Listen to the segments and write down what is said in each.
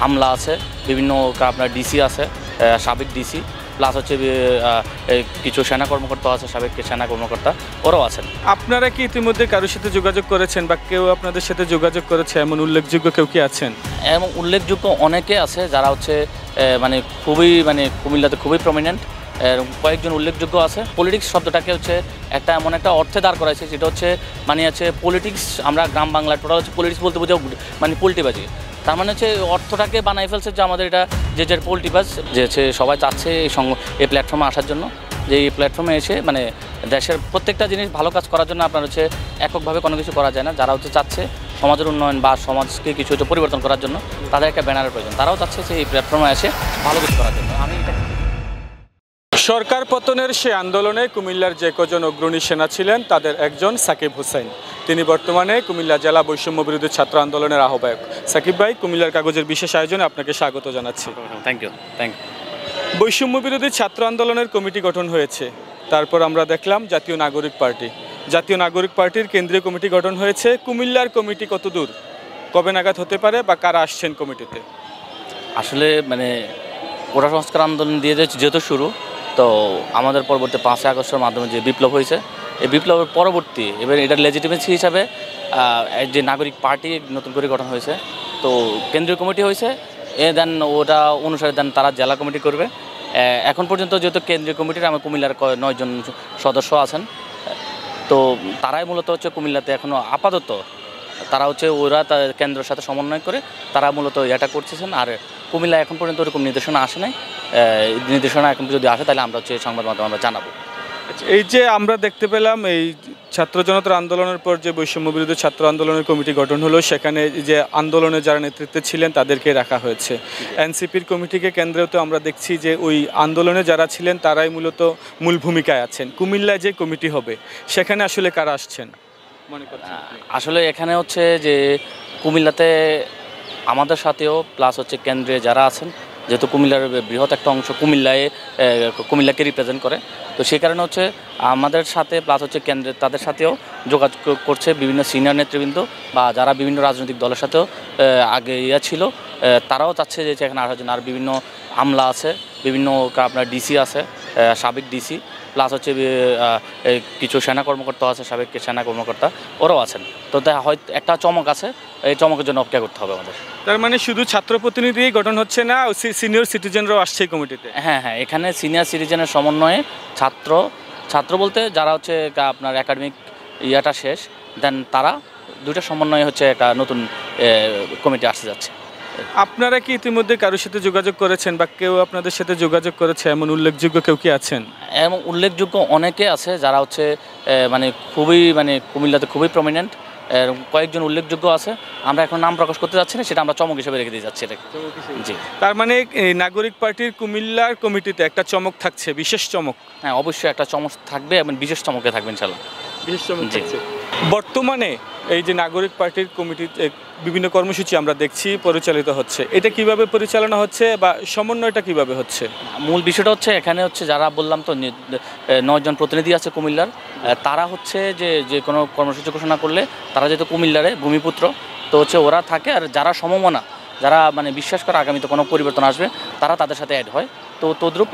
আমলা আছে, বিভিন্ন আপনার ডিসি আছে, সাবেক ডিসি, প্লাস হচ্ছে কিছু সেনা কর্মকর্তা আছে, সাবেক সেনা কর্মকর্তা, ওরাও আছেন। আপনারা কি ইতিমধ্যে কারোর সাথে যোগাযোগ করেছেন বা কেউ আপনাদের সাথে যোগাযোগ করেছে এমন উল্লেখযোগ্য কেউ কি আছেন? এবং উল্লেখযোগ্য অনেকে আছে যারা হচ্ছে মানে খুবই কুমিল্লাতে খুবই প্রমিনেন্ট। কয়েকজন উল্লেখযোগ্য আছে। পলিটিক্স শব্দটাকে হচ্ছে একটা এমন একটা অর্থে দাঁড় করাইছে, যেটা হচ্ছে পলিটিক্স, আমরা গ্রাম বাংলায় টোটাল হচ্ছে পলিটিক্স বলতে বোঝাও পোল্টিবাজি। তার মানে হচ্ছে অর্থটাকে বানাই ফেলছে যে আমাদের এটা যে পোল্টিবাজ, যে হচ্ছে সবাই চাচ্ছে এই প্ল্যাটফর্মে আসার জন্য, যে এই প্ল্যাটফর্মে এসে দেশের প্রত্যেকটা জিনিস ভালো কাজ করার জন্য আপনার হচ্ছে এককভাবে কোনো কিছু করা যায় না। যারা হচ্ছে চাচ্ছে সমাজের উন্নয়ন বা সমাজকে কিছু পরিবর্তন করার জন্য, তাদের একটা ব্যানারের প্রয়োজন। তারাও চাচ্ছে যে এই প্ল্যাটফর্মে এসে ভালো কিছু করার জন্য। সরকার পতনের সে আন্দোলনে কুমিল্লার যে কজন অগ্রণী সেনা ছিলেন তাদের একজন সাকিব হোসেন। তিনি বর্তমানে কুমিল্লা জেলা বৈষম্য বিরোধী ছাত্র আন্দোলনের আহ্বায়ক। সাকিব ভাই, কুমিল্লার কাগজের বিশেষ আয়োজনে আপনাকে স্বাগত জানাচ্ছি। Thank you. বৈষম্য বিরোধী ছাত্র আন্দোলনের কমিটি গঠন হয়েছে, তারপর আমরা দেখলাম জাতীয় নাগরিক পার্টির কেন্দ্রীয় কমিটি গঠন হয়েছে। কুমিল্লার কমিটি কতদূর, কবে নাগাদ হতে পারে বা কারা আসছেন কমিটিতে? আসলে কোটা সংস্কার আন্দোলন দিয়ে যেহেতু শুরু, তো আমাদের পরবর্তী 5ই আগস্টের মাধ্যমে যে বিপ্লব হয়েছে, এই বিপ্লবের পরবর্তী এবার এটার লেজিটিমেসি হিসাবে যে নাগরিক পার্টি নতুন করে গঠন হয়েছে, তো কেন্দ্রীয় কমিটি হয়েছে। দেন ওটা অনুসারে দেন তারা জেলা কমিটি করবে। এখন পর্যন্ত যেহেতু কেন্দ্রীয় কমিটির আমার কুমিল্লার 9 জন সদস্য আছেন, তো তারাই মূলত হচ্ছে কুমিল্লাতে এখনও আপাতত তারা হচ্ছে ওরা কেন্দ্রের সাথে সমন্বয় করে তারা মূলত এটা করতেছেন। আর কুমিল্লা এখন পর্যন্ত ওরকম নির্দেশনা আসে নাই। নির্দেশনা এখন যদি আসে তাহলে আমরা হচ্ছে সংবাদ মাধ্যমে আমরা জানাবো। এই যে আমরা দেখতে পেলাম এই ছাত্র জনতার আন্দোলনের পর যে বৈষম্য বিরোধী ছাত্র আন্দোলনের কমিটি গঠন হলো, সেখানে যে আন্দোলনে যারা নেতৃত্বে ছিলেন তাদেরকে রাখা হয়েছে। এনসিপির কমিটিকে কেন্দ্রেও তো আমরা দেখছি যে ওই আন্দোলনে যারা ছিলেন তারাই মূলত মূল ভূমিকায় আছেন। কুমিল্লায় যে কমিটি হবে সেখানে আসলে কারা আসছেন মনে করছেন? আসলে এখানে হচ্ছে যে কুমিল্লাতে আমাদের সাথেও প্লাস হচ্ছে কেন্দ্রে যারা আছেন, যেহেতু কুমিল্লার বৃহৎ একটা অংশ কুমিল্লাকে রিপ্রেজেন্ট করে, তো সেই কারণে হচ্ছে আমাদের সাথে প্লাস হচ্ছে কেন্দ্রে তাদের সাথেও যোগাযোগ করছে বিভিন্ন সিনিয়র নেতৃবৃন্দ বা যারা বিভিন্ন রাজনৈতিক দলের সাথেও আগে ছিল, তারাও চাচ্ছে যে এখানে আসার জন্য। আর বিভিন্ন আমলা আছে, বিভিন্ন আপনার ডিসি আছে, সাবেক ডিসি, প্লাস হচ্ছে কিছু সেনা কর্মকর্তা আছে, সাবেক সেনা কর্মকর্তা, ওরাও আছেন। তো হয়তো একটা চমক আছে, এই চমকের জন্য অপেক্ষা করতে হবে আমাদের। তার মানে শুধু ছাত্র প্রতিনিধি গঠন হচ্ছে না, সিনিয়র সিটিজেনরাও আসছে কমিটিতে? হ্যাঁ, এখানে সিনিয়র সিটিজেনের সমন্বয়ে ছাত্র বলতে যারা হচ্ছে আপনার একাডেমিক ইয়াটা শেষ, দেন তারা দুইটা সমন্বয়ে হচ্ছে একটা নতুন কমিটি আসতে যাচ্ছে। আপনারা কি ইতিমধ্যে কারোর সাথে যোগাযোগ করেছেন বা কেউ আপনাদের সাথে যোগাযোগ করেছে এমন উল্লেখযোগ্য কেউ কি আছেন? এবং উল্লেখযোগ্য অনেকে আছে যারা হচ্ছে খুবই কুমিল্লাতে খুবই প্রমিনেন্ট। কয়েকজন উল্লেখযোগ্য আছে, আমরা এখন নাম প্রকাশ করতে যাচ্ছি না, সেটা আমরা চমক হিসেবে রেখে দিয়ে যাচ্ছি। জি, তার মানে নাগরিক পার্টির কুমিল্লার কমিটিতে একটা চমক থাকছে, বিশেষ চমক? হ্যাঁ, অবশ্যই একটা চমক থাকবে এবং বিশেষ চমকে থাকবে ইনশাল্লাহ। বিশেষ চমক থাকছে। বর্তমানে এই যে নাগরিক পার্টির কমিটিতে বিভিন্ন কর্মসূচি আমরা দেখছি পরিচালিত হচ্ছে, এটা কিভাবে পরিচালনা হচ্ছে বা সমন্বয়টা কিভাবে হচ্ছে? মূল বিষয়টা হচ্ছে এখানে হচ্ছে যারা বললাম তো 9 জন প্রতিনিধি আছে কুমিল্লার, তারা হচ্ছে যে কোনো কর্মসূচি ঘোষণা করলে তারা যেহেতু কুমিল্লারে ভূমিপুত্র, তো হচ্ছে ওরা থাকে। আর যারা সমমনা, যারা বিশ্বাস করে আগামীতে কোনো পরিবর্তন আসবে, তারা তাদের সাথে অ্যাড হয়। তো তদ্রূপ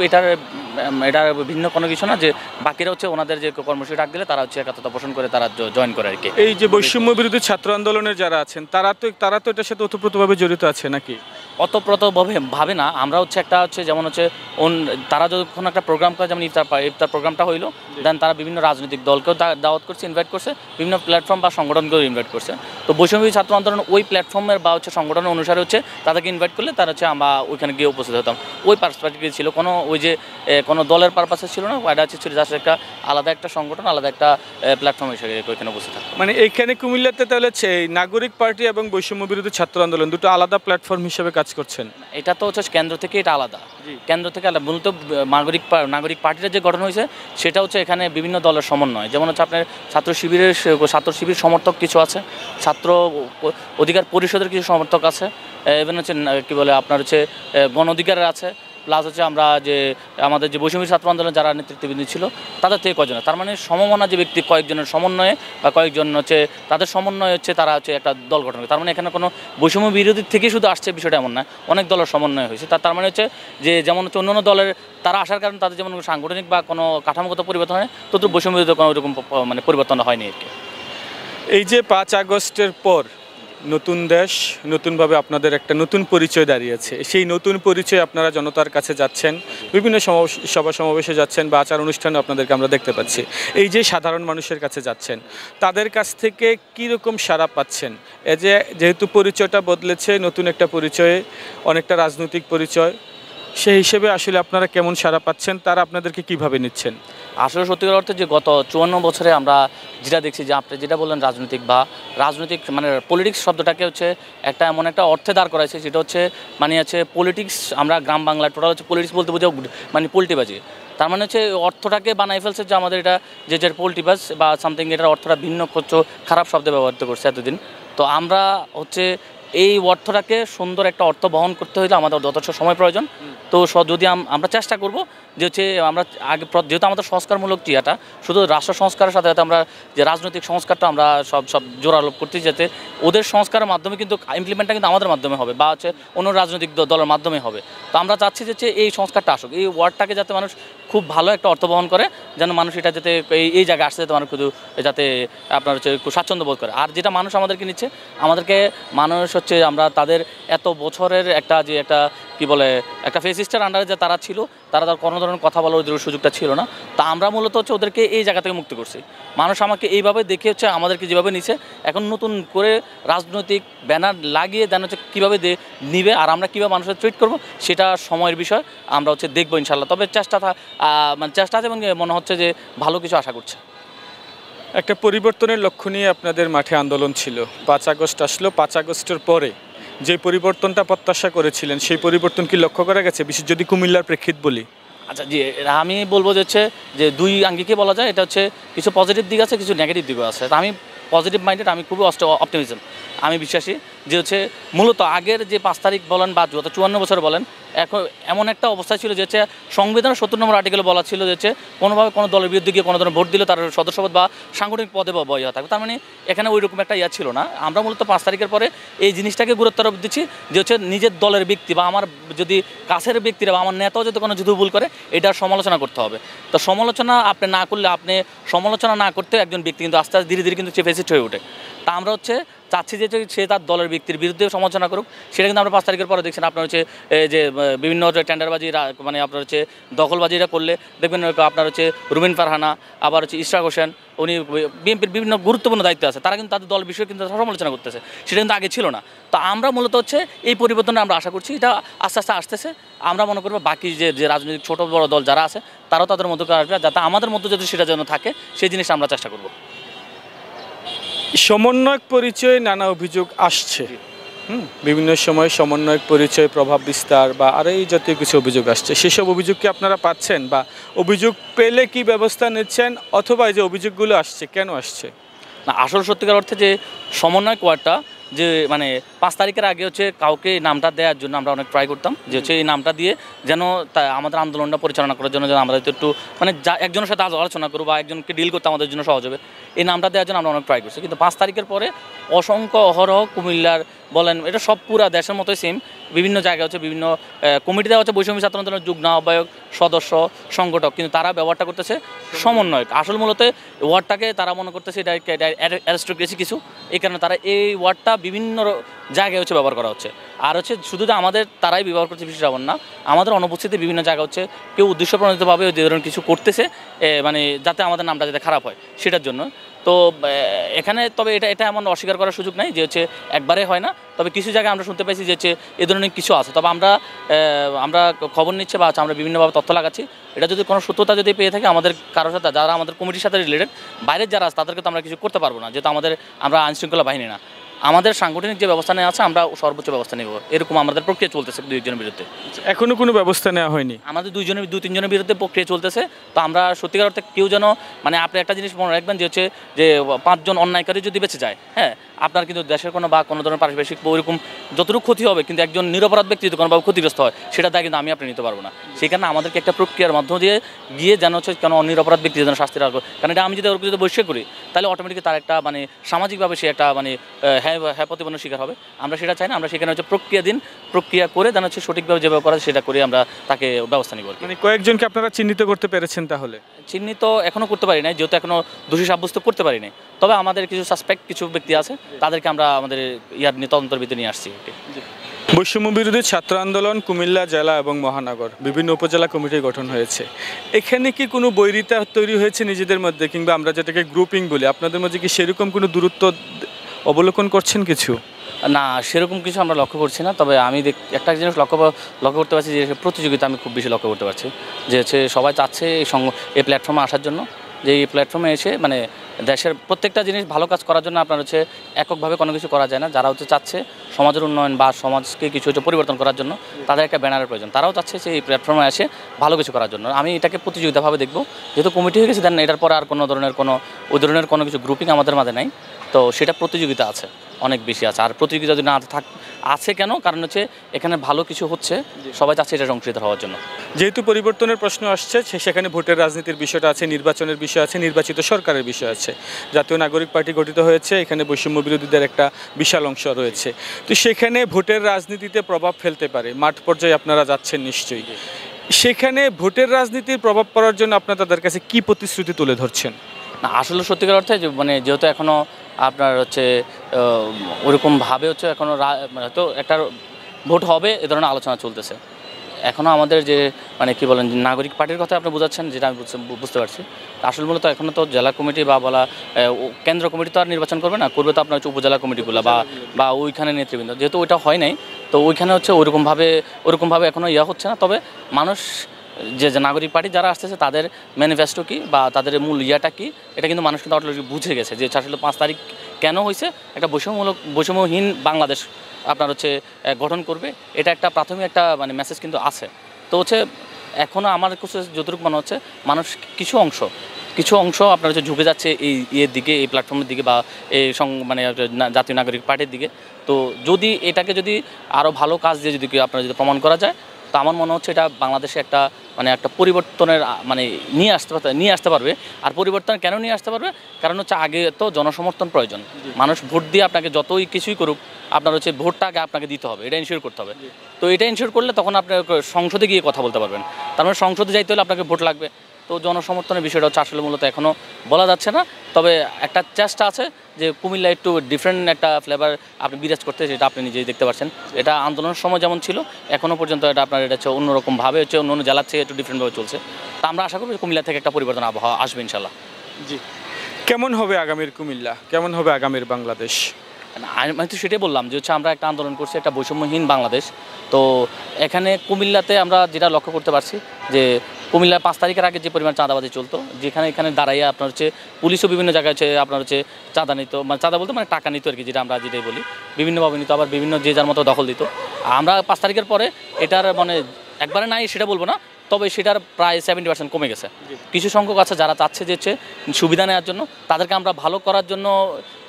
এটা ভিন্ন কোনো কিছু না, যে বাকিরা হচ্ছে ওনাদের যে কর্মসূচি ডাক দিলে তারা হচ্ছে একাত্মতা পোষণ করে তারা জয়েন করে আর কি। এই যে বৈষম্য বিরোধী ছাত্র আন্দোলনের যারা আছেন তারা তো এটার সাথে ওতপ্রোতভাবে জড়িত আছে নাকি? ভাবে না, আমরা হচ্ছে একটা হচ্ছে যেমন হচ্ছে তারা যখন একটা প্রোগ্রাম করে, যেমন ইফতার প্রোগ্রামটা হইলো, দেন তারা বিভিন্ন রাজনৈতিক দলকেও দাওয়াত করছে, ইনভাইট করছে, বিভিন্ন প্ল্যাটফর্ম বা সংগঠনকেও ইনভাইট করছে। তো বৈষম্য ছাত্র আন্দোলন ওই প্ল্যাটফর্মের বা হচ্ছে সংগঠনের অনুসারে হচ্ছে তাদেরকে ইনভাইট করলে তারা হচ্ছে আমরা ওইখানে গিয়ে উপস্থিত হতাম। ওই পার্সপেক্টিভ ছিল, কোনো দলের পারপাসে ছিল না, ওইটা ছিল জাস্ট একটা আলাদা একটা সংগঠন, আলাদা একটা প্ল্যাটফর্ম হিসেবে ওইখানে উপস্থিত থাকতো। মানে এইখানে কুমিল্লাতে তাহলে নাগরিক পার্টি এবং বৈষম্য বিরোধী ছাত্র আন্দোলন দুটো আলাদা প্ল্যাটফর্ম হিসেবে কাজ করছেন? এটা তো হচ্ছে কেন্দ্র থেকে এটা আলাদা, কেন্দ্র থেকে আলাদা। মূলত নাগরিক পার্টিটা যে গঠন হয়েছে সেটা হচ্ছে এখানে বিভিন্ন দলের সমন্বয়। যেমন হচ্ছে আপনার ছাত্র শিবির সমর্থক কিছু আছে, ছাত্র অধিকার পরিষদের কিছু সমর্থক আছে, ইভেন হচ্ছে কি বলে আপনার হচ্ছে গণ অধিকারের আছে, প্লাস হচ্ছে আমরা যে আমাদের যে বৈষম্য ছাত্র আন্দোলন যারা নেতৃত্ববৃন্দ ছিল তাদের থেকে কয়জন, তার মানে সমমনা যে ব্যক্তি কয়েকজনের সমন্বয়ে বা কয়েকজন হচ্ছে তাদের সমন্বয় হচ্ছে তারা হচ্ছে একটা দল গঠন করে। তার মানে এখানে কোনো বৈষম্য বিরোধী থেকে শুধু আসছে বিষয়টা এমন না, অনেক দলের সমন্বয় হয়েছে। তার মানে হচ্ছে যে যেমন হচ্ছে অন্যান্য দলের তারা আসার কারণে তাদের যেমন সাংগঠনিক বা কোনো কাঠামোগত পরিবর্তন হয়, তত বৈষম্য বিরোধী কোনো ওইরকম মানে পরিবর্তন হয়নি আর কি। এই যে 5 আগস্টের পর নতুন দেশ নতুনভাবে আপনাদের একটা নতুন পরিচয় দাঁড়িয়েছে, সেই নতুন পরিচয় আপনারা জনতার কাছে যাচ্ছেন, বিভিন্ন সভা সমাবেশে যাচ্ছেন বা আচার অনুষ্ঠানে আপনাদেরকে আমরা দেখতে পাচ্ছি। এই যে সাধারণ মানুষের কাছে যাচ্ছেন, তাদের কাছ থেকে কীরকম সাড়া পাচ্ছেন? যেহেতু পরিচয়টা বদলেছে, নতুন একটা পরিচয়ে, অনেকটা রাজনৈতিক পরিচয়, সেই হিসেবে আসলে আপনারা কেমন সাড়া পাচ্ছেন, তারা আপনাদেরকে কিভাবে নিচ্ছেন? আসলে সত্যিকার অর্থে যে গত 54 বছরে আমরা যেটা দেখছি যে আপনি যেটা বললেন রাজনৈতিক মানে পলিটিক্স শব্দটাকে হচ্ছে একটা এমন একটা অর্থে দাঁড় করাইছে, যেটা হচ্ছে মানে হচ্ছে পলিটিক্স। আমরা গ্রাম বাংলায় টোটাল হচ্ছে পলিটিক্স বলতে বোঝাও মানে পোল্টিবাজি। তার মানে হচ্ছে অর্থটাকে বানাই ফেলছে যে আমাদের এটা যে পোল্টিবাজ বা সামথিং, এটার অর্থটা ভিন্ন করছো, খারাপ শব্দে ব্যবহৃত করছে এতদিন। তো আমরা হচ্ছে এই অর্থটাকে সুন্দর একটা অর্থ বহন করতে হলে আমাদের যথেষ্ট সময় প্রয়োজন। তো যদি আমরা চেষ্টা করব যে হচ্ছে আমরা আগে যেহেতু আমাদের সংস্কারমূলক ক্রিয়াটা শুধু রাষ্ট্র সংস্কারের সাথে সাথে আমরা যে রাজনৈতিক সংস্কারটা আমরা সব জোরালোপ করতে, যাতে ওদের সংস্কারের মাধ্যমে কিন্তু ইমপ্লিমেন্টটা কিন্তু আমাদের মাধ্যমে হবে বা হচ্ছে অন্য রাজনৈতিক দলের মাধ্যমে হবে। তো আমরা চাচ্ছি যে এই সংস্কারটা আসুক, এই ওয়ার্ডটাকে যাতে মানুষ খুব ভালো একটা অর্থ বহন করে, যেন মানুষ এটা যাতে এই জায়গায় আসতে যাতে মানুষ শুধু যাতে আপনার হচ্ছে একটু স্বাচ্ছন্দ্য বোধ করে। আর যেটা মানুষ আমাদেরকে নিচ্ছে, আমাদেরকে মানুষ হচ্ছে আমরা তাদের এত বছরের একটা যে একটা কি বলে একটা ফেসিস্টের আন্ডারে যে তারা ছিল, তারা কোনো ধরনের কথা বলার ওদের সুযোগটা ছিল না। তা আমরা মূলত হচ্ছে ওদেরকে এই জায়গা থেকে মুক্ত করছি। মানুষ আমাকে এইভাবে দেখে হচ্ছে আমাদেরকে যেভাবে নিছে, এখন নতুন করে রাজনৈতিক ব্যানার লাগিয়ে দেন হচ্ছে কীভাবে নিবে আর আমরা কীভাবে মানুষের ট্রিট করবো সেটা সময়ের বিষয়, আমরা হচ্ছে দেখবো ইনশাল্লাহ। তবে চেষ্টা আছে এবং মনে হচ্ছে যে ভালো কিছু আশা করছে। একটা পরিবর্তনের লক্ষ্য নিয়ে আপনাদের মাঠে আন্দোলন ছিল, 5 আগস্ট আসলো। 5 আগস্টের পরে যে পরিবর্তনটা প্রত্যাশা করেছিলেন, সেই পরিবর্তন কি লক্ষ্য করা গেছে, বিশেষ যদি কুমিল্লার প্রেক্ষিত বলি? আচ্ছা জি, আমি বলবো যে হচ্ছে যে দুই আঙ্গিকে বলা যায়, এটা হচ্ছে কিছু পজিটিভ দিক আছে, কিছু নেগেটিভ দিকও আছে। তা আমি পজিটিভ মাইন্ডেড, আমি খুবই অপটিমিজম, আমি বিশ্বাসী যে হচ্ছে মূলত আগের যে 5 তারিখ বলেন বা গত 54 বছর বলেন, এখন এমন একটা অবস্থা ছিল যে হচ্ছে সংবিধানের 70 নম্বর আর্টিকেলে বলা ছিল যে হচ্ছে কোনোভাবে কোনো দলের বিরুদ্ধে গিয়ে কোনো ধরনের ভোট দিলে তার সদস্যপদ বা সাংগঠনিক পদে বা বয় থাকবে। তার মানে এখানে ওই রকম একটা ছিল না। আমরা মূলত 5 তারিখের পরে এই জিনিসটাকে গুরুত্ব আরোপ দিচ্ছি যে হচ্ছে নিজের দলের ব্যক্তি বা আমার যদি কাছের ব্যক্তিরা বা আমার নেতাও যদি কোনো যুদ্ধ ভুল করে, এটার সমালোচনা করতে হবে। তো সমালোচনা আপনি না করলে, আপনি সমালোচনা না করতে একজন ব্যক্তি কিন্তু আস্তে আস্তে ধীরে ধীরে কিন্তু সে ফেসিস্ট হয়ে ওঠে। তা আমরা হচ্ছে চাচ্ছি যে সে তার দলের ব্যক্তির বিরুদ্ধে সমালোচনা করুক। সেটা কিন্তু আমরা 5 তারিখের পরে দেখছেন। আপনার হচ্ছে যে বিভিন্ন টেন্ডারবাজি মানে আপনার হচ্ছে দখলবাজিরা করলে দেখবেন আপনার হচ্ছে রুমিন ফারহানা, আবার হচ্ছে ইশরাক হোসেন, উনি বিএনপির বিভিন্ন গুরুত্বপূর্ণ দায়িত্ব আছে, তারা কিন্তু তাদের দল বিষয়ে কিন্তু সমালোচনা করতেছে, সেটা কিন্তু আগে ছিল না। তো আমরা মূলত হচ্ছে এই পরিবর্তনটা আমরা আশা করছি, এটা আস্তে আস্তে আসতেছে। আমরা মনে করবো বাকি যে রাজনৈতিক ছোটো বড় দল যারা আছে তারাও তাদের মধ্যে আসবে, যাতে আমাদের মধ্যে যদি সেটা যেন থাকে সেই জিনিসটা আমরা চেষ্টা করব। সমন্বয়ক পরিচয়ে নানা অভিযোগ আসছে, বিভিন্ন সময় সমন্বয়ক পরিচয় প্রভাব বিস্তার বা আর এই জাতীয় কিছু অভিযোগ আসছে। সেসব অভিযোগ কি আপনারা পাচ্ছেন, বা অভিযোগ পেলে কি ব্যবস্থা নিচ্ছেন, অথবা এই যে অভিযোগগুলো আসছে কেন আসছে? না, আসল সত্যিকার অর্থে যে সমন্বয়ক ওয়ার্ডটা যে মানে 5 তারিখের আগে হচ্ছে কাউকে নামটা দেওয়ার জন্য আমরা অনেক ট্রাই করতাম, যে হচ্ছে এই নামটা দিয়ে যেন আমাদের আন্দোলনটা পরিচালনা করার জন্য যেন আমরা একটু মানে একজনের সাথে আলোচনা করবো বা একজনকে ডিল করতে আমাদের জন্য সহজ হবে, এই নামটা দেওয়ার জন্য আমরা অনেক ট্রাই করছি। কিন্তু 5 তারিখের পরে অসংখ্য অহরহ কুমিল্লার বলেন, এটা সব পুরা দেশের মতোই সেম, বিভিন্ন জায়গায় হচ্ছে বিভিন্ন কমিটি দেওয়া হচ্ছে বৈষম্য ছাত্র আন্দোলনের যুগ্ম আহ্বায়ক, সদস্য, সংগঠক, কিন্তু তারা ব্যবহারটা করতেছে সমন্বয়ক। আসল মূলত ওয়ার্ডটাকে তারা মনে করতেছে এটা অ্যারিস্টোক্রেসি কিছু, এই কারণে তারা এই ওয়ার্ডটা বিভিন্ন জায়গায় হচ্ছে ব্যবহার করা হচ্ছে। আর হচ্ছে শুধু আমাদের তারাই ব্যবহার করছে বিশেষ এমন না, আমাদের অনুপস্থিতি বিভিন্ন জায়গা হচ্ছে কেউ উদ্দেশ্যপ্রণোদিতভাবে যে ধরনের কিছু করতেছে, মানে যাতে আমাদের নামটা যাতে খারাপ হয় সেটার জন্য। তো এখানে তবে এটা এমন অস্বীকার করার সুযোগ নাই যে হচ্ছে একবারে হয় না, তবে কিছু জায়গায় আমরা শুনতে পাইছি যে হচ্ছে এ ধরনের কিছু আছে। তবে আমরা খবর নিচ্ছে বা আমরা বিভিন্নভাবে তথ্য লাগাচ্ছি, এটা যদি কোনো সত্যতা যদি পেয়ে থাকে আমাদের কারোর সাথে, যারা আমাদের কমিটির সাথে রিলেটেড বাইরের যারা আছে তাদেরকে তো আমরা কিছু করতে পারবো না, যেহেতু আমরা আইনশৃঙ্খলা বাহিনী না। আমাদের সাংগঠনিক যে ব্যবস্থা নেওয়া আছে আমরা সর্বোচ্চ ব্যবস্থা নেব, এরকম আমাদের প্রক্রিয়া চলতেছে দুই একজনের বিরুদ্ধে। এখনো কোনো ব্যবস্থা নেওয়া হয়নি? আমাদের দুই তিনজনের বিরুদ্ধে প্রক্রিয়া চলতেছে। তো আমরা সত্যিকার অর্থে কেউ যেন মানে আপনি একটা জিনিস মনে রাখবেন যে হচ্ছে যে 5 জন অন্যায়কারী যদি বেঁচে যায়, হ্যাঁ, আপনার কিন্তু দেশের কোনো বা কোনো ধরনের পারিপার্শ্বিক ওইরকম যতটুকু ক্ষতি হবে, কিন্তু একজন নিরপরাধ ব্যক্তি যদি কোনোভাবে ক্ষতিগ্রস্ত হয় সেটা দায় কিন্তু আমি আপনি নিতে পারবো না। সেই কারণে আমাদেরকে একটা প্রক্রিয়ার মাধ্যম দিয়ে গিয়ে যেন হচ্ছে কেন নিরপরাধ ব্যক্তি যেন শাস্তি রাখবো। কারণ এটা আমি যদি ওর যদি বৈশ্য করি তাহলে অটোমেটিক তার একটা মানে সামাজিকভাবে সে একটা মানে হ্যাঁ প্রতিপন্ন শিকার হবে। আমরা সেটা চাই না। আমরা সেখানে হচ্ছে প্রক্রিয়া করে যেন হচ্ছে সঠিকভাবে যেভাবে করা সেটা করে আমরা তাকে ব্যবস্থা নিব। মানে কয়েকজনকে আপনারা চিহ্নিত করতে পেরেছেন? তাহলে চিহ্নিত এখনও করতে পারি নাই, যেহেতু এখনও দোষী সাব্যস্ত করতে পারি নাই। তবে আমাদের কিছু সাসপেক্ট কিছু ব্যক্তি আছে, তাদেরকে আমরা আমাদের তদন্তের ভিতরে নিয়ে আসছি। বৈষম্য বিরোধী ছাত্র আন্দোলন কুমিল্লা জেলা এবং মহানগর বিভিন্ন উপজেলা কমিটি গঠন হয়েছে। এখানে কি কোনো বৈরিতা তৈরি হয়েছে নিজেদের মধ্যে, কিংবা আমরা যেটাকে গ্রুপিং বলি, আপনাদের মধ্যে কি সেরকম কোনো দূরত্ব অবলোকন করছেন কিছু? না, সেরকম কিছু আমরা লক্ষ্য করছি না। তবে আমি একটা জিনিস লক্ষ্য করতে পারছি যে প্রতিযোগিতা আমি খুব বেশি লক্ষ্য করতে পারছি, যে হচ্ছে সবাই চাচ্ছে এই প্ল্যাটফর্মে আসার জন্য, যে এই প্ল্যাটফর্মে এসে মানে দেশের প্রত্যেকটা জিনিস ভালো কাজ করার জন্য আপনার হচ্ছে এককভাবে কোনো কিছু করা যায় না। যারা হচ্ছে চাচ্ছে সমাজের উন্নয়ন বা সমাজকে কিছু হচ্ছে পরিবর্তন করার জন্য, তাদের একটা ব্যানারের প্রয়োজন। তারাও চাচ্ছে যে এই প্ল্যাটফর্মে এসে ভালো কিছু করার জন্য। আমি এটাকে প্রতিযোগিতাভাবে দেখব, যেহেতু কমিটি হয়ে গেছে, দেন এটার পরে আর কোনো ধরনের ওই ধরনের কোনো কিছু গ্রুপিং আমাদের মাঝে নাই। তো সেটা প্রতিযোগিতা আছে, অনেক বেশি আছে। আর প্রতিযোগিতা যদি না আছে কেন, কারণ হচ্ছে এখানে ভালো কিছু হচ্ছে, সবাই চাচ্ছে এটা অংশীদার হওয়ার জন্য। যেহেতু পরিবর্তনের প্রশ্ন আসছে, সেখানে ভোটের রাজনীতির বিষয়টা আছে, নির্বাচনের বিষয় আছে, নির্বাচিত সরকারের বিষয় আছে। জাতীয় নাগরিক পার্টি গঠিত হয়েছে, এখানে বৈষম্য বিরোধীদের একটা বিশাল অংশ রয়েছে। তো সেখানে ভোটের রাজনীতিতে প্রভাব ফেলতে পারে। মাঠ পর্যায়ে আপনারা যাচ্ছেন নিশ্চয়ই, সেখানে ভোটের রাজনীতির প্রভাব পড়ার জন্য আপনারা তাদের কাছে কি প্রতিশ্রুতি তুলে ধরছেন? না, আসলে সত্যিকার অর্থে মানে যেহেতু এখনও আপনার হচ্ছে ওরকমভাবে হচ্ছে এখনও মানে তো একটা ভোট হবে এ ধরনের আলোচনা চলতেছে। এখনও আমাদের যে মানে কি বলেন নাগরিক পার্টির কথা আপনি বোঝাচ্ছেন, যেটা আমি বুঝতে পারছি। আসলে মূলত এখনও তো জেলা কমিটি বা কেন্দ্র কমিটি তো আর নির্বাচন করবে না, করবে তো আপনার হচ্ছে উপজেলা কমিটিগুলো বা ওইখানে নেতৃবৃন্দ। যেহেতু ওইটা হয় নাই, তো ওইখানে হচ্ছে ওরকমভাবে এখনও হচ্ছে না। তবে মানুষ যে নাগরিক পার্টি যারা আসতেছে তাদের ম্যানিফেস্টো কী বা তাদের মূল কী, এটা কিন্তু মানুষ কিন্তু অলরেডি বুঝে গেছে যে আসলে 5 তারিখ কেন হয়েছে, একটা বৈষম্যহীন বাংলাদেশ আপনার হচ্ছে গঠন করবে। এটা একটা প্রাথমিক একটা মানে মেসেজ কিন্তু আছে। তো হচ্ছে এখনও আমার কাছে যতটুকু মনে হচ্ছে মানুষ কিছু অংশ আপনার হচ্ছে ঝুঁকে যাচ্ছে এই দিকে, এই প্ল্যাটফর্মের দিকে বা এই মানে জাতীয় নাগরিক পার্টির দিকে। তো যদি এটাকে আরও ভালো কাজ দিয়ে যদি আপনার প্রমাণ করা যায়, তো আমার মনে হচ্ছে এটা বাংলাদেশে একটা পরিবর্তনের মানে নিয়ে আসতে পারবে। আর পরিবর্তন কেন নিয়ে আসতে পারবে, কারণ হচ্ছে আগে তো জনসমর্থন প্রয়োজন। মানুষ ভোট দিয়ে আপনাকে যতই কিছুই করুক, আপনার হচ্ছে ভোটটা আগে আপনাকে দিতে হবে, এটা ইনশিওর করতে হবে। তো এটা ইনশিওর করলে তখন আপনি সংসদে গিয়ে কথা বলতে পারবেন। তার মানে সংসদে যাইতে হলে আপনাকে ভোট লাগবে। তো জনসমর্থনের বিষয়টা হচ্ছে আসলে মূলত এখনও বলা যাচ্ছে না। তবে একটা চেষ্টা আছে যে কুমিল্লা একটু ডিফারেন্ট একটা ফ্লেভার আপনি বিরাজ করতে, সেটা আপনি নিজেই দেখতে পাচ্ছেন। এটা আন্দোলনের সময় যেমন ছিল, এখনও পর্যন্ত এটা আপনার এটা হচ্ছে অন্যরকমভাবে হচ্ছে অন্য জেলার থেকে একটু ডিফারেন্টভাবে চলছে। তা আমরা আশা করি কুমিল্লা থেকে একটা পরিবর্তন আবহাওয়া আসবে ইনশাল্লাহ। জি, কেমন হবে আগামীর কুমিল্লা, কেমন হবে আগামীর বাংলাদেশ? আমি তো সেটাই বললাম যে হচ্ছে আমরা একটা আন্দোলন করছি, একটা বৈষম্যহীন বাংলাদেশ। তো এখানে কুমিল্লাতে আমরা যেটা লক্ষ্য করতে পারছি যে কুমিল্লায় 5 তারিখের আগে যে পরিমাণ চাঁদাবাজি চলতো, এখানে দাঁড়াইয়ে আপনার হচ্ছে পুলিশও বিভিন্ন জায়গায় হচ্ছে আপনার হচ্ছে চাঁদা নিত, মানে চাঁদা বলতে মানে টাকা নিত আর কি, যেটাই বলি, বিভিন্নভাবে নিত, আবার বিভিন্ন যে যার মতো দখল দিত। আমরা 5 তারিখের পরে এটার মানে একবারে নাই সেটা বলবো না, তবে সেটার প্রায় 70% কমে গেছে। কিছু সংখ্যক আছে যারা চাচ্ছে যে হচ্ছে সুবিধা নেওয়ার জন্য, তাদেরকে আমরা ভালো করার জন্য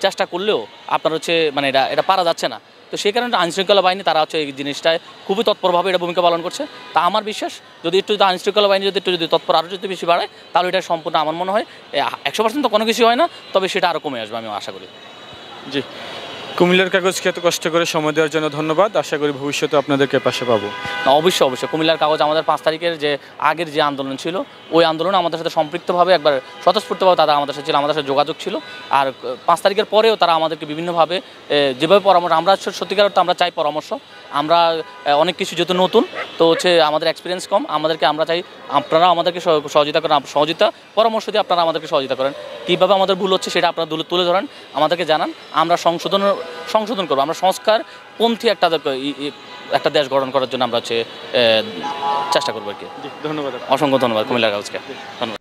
চেষ্টা করলেও আপনার হচ্ছে মানে এটা পারা যাচ্ছে না। তো সেই কারণে আইনশৃঙ্খলা বাহিনী তারা হচ্ছে এই জিনিসটায় খুবই তৎপরভাবে এটা ভূমিকা পালন করছে। তা আমার বিশ্বাস যদি আইনশৃঙ্খলা বাহিনী যদি তৎপর আরও যদি বেশি বাড়ায়, তাহলে এটা সম্পূর্ণ আমার মনে হয় 100% তো কোনো কিছু হয় না, তবে সেটা আরও কমে আসবে আমি আশা করি। জি, কুমিল্লার কাগজকে এত কষ্ট করে সময় দেওয়ার জন্য ধন্যবাদ। আশা করি ভবিষ্যতে আপনাদেরকে পাশে পাবো। অবশ্যই কুমিল্লার কাগজ আমাদের 5 তারিখের যে আগের যে আন্দোলন ছিল, ওই আন্দোলনে আমাদের সাথে সম্পৃক্তভাবে একবার স্বতঃস্ফূর্তভাবে তারা আমাদের সাথে ছিল, আমাদের সাথে যোগাযোগ ছিল। আর 5 তারিখের পরেও তারা আমাদেরকে বিভিন্নভাবে যেভাবে পরামর্শ, আমরা সত্যিকার অর্থে আমরা চাই পরামর্শ। আমরা অনেক কিছু যেহেতু নতুন, তো হচ্ছে আমাদের এক্সপিরিয়েন্স কম, আমরা চাই আপনারা আমাদেরকে সহযোগিতা করেন, পরামর্শ দিয়ে আপনারা আমাদেরকে সহযোগিতা করেন। কীভাবে আমাদের ভুল হচ্ছে সেটা আপনারা তুলে ধরেন, আমাদেরকে জানান, আমরা সংশোধন করবো। আমরা সংস্কারপন্থী একটা দেশ গঠন করার জন্য আমরা হচ্ছে চেষ্টা করবো আর কি। ধন্যবাদ, অসংখ্য ধন্যবাদ কুমিল্লার কাগজকে, ধন্যবাদ।